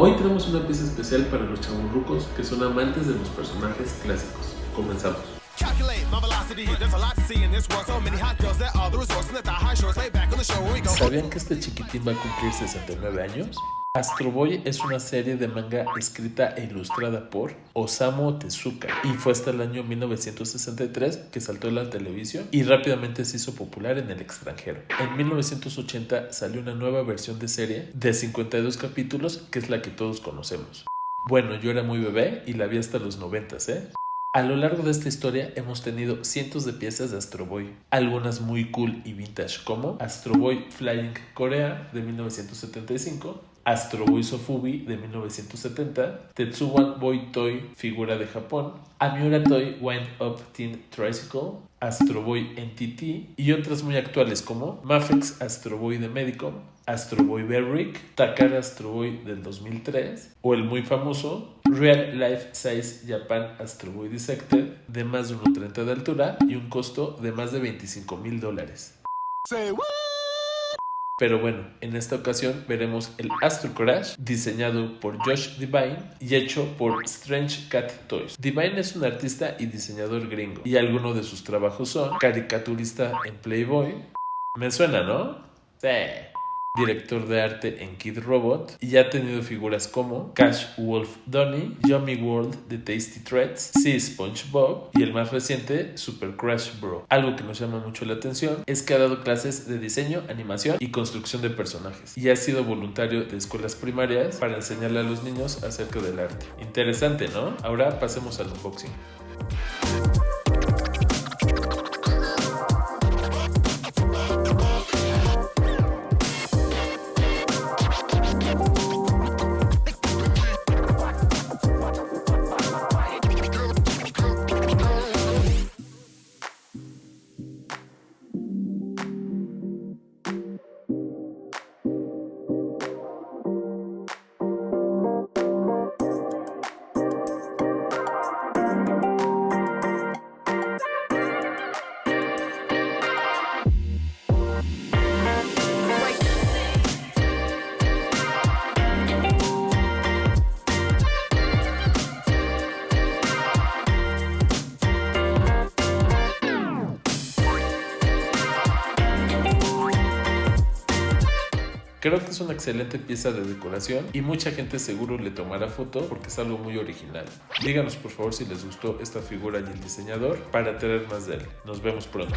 Hoy tenemos una pieza especial para los chavorrucos que son amantes de los personajes clásicos. Comenzamos. ¿Sabían que este chiquitín va a cumplir 69 años? Astro Boy es una serie de manga escrita e ilustrada por Osamu Tezuka y fue hasta el año 1963 que saltó en la televisión y rápidamente se hizo popular en el extranjero. En 1980 salió una nueva versión de serie de 52 capítulos que es la que todos conocemos. Bueno, yo era muy bebé y la vi hasta los 90s, A lo largo de esta historia hemos tenido cientos de piezas de Astro Boy, algunas muy cool y vintage como Astro Boy Flying Korea de 1975, Astro Boy Sofubi de 1970, Tetsuwan Boy Toy figura de Japón, Amiura Toy Wind Up Teen Tricycle, Astro Boy NTT y otras muy actuales como Mafex Astro Boy de médico, Astro Boy Berrick, Takara Astro Boy del 2003 o el muy famoso Real Life Size Japan Astro Boy Dissected de más de 1.30 de altura y un costo de más de $25,000. Pero bueno, en esta ocasión veremos el Astro Crash diseñado por Josh Devine y hecho por Strangecat Toys. Devine es un artista y diseñador gringo y algunos de sus trabajos son caricaturista en Playboy. Me suena, ¿no? Sí. Director de arte en Kid Robot y ha tenido figuras como Cash Wolf Donnie, Yummy World de Tasty Treats, Sea SpongeBob y el más reciente Super Crash Bro. Algo que nos llama mucho la atención es que ha dado clases de diseño, animación y construcción de personajes y ha sido voluntario de escuelas primarias para enseñarle a los niños acerca del arte. Interesante, ¿no? Ahora pasemos al unboxing. Creo que es una excelente pieza de decoración y mucha gente seguro le tomará foto porque es algo muy original. Díganos por favor si les gustó esta figura y el diseñador para tener más de él. Nos vemos pronto.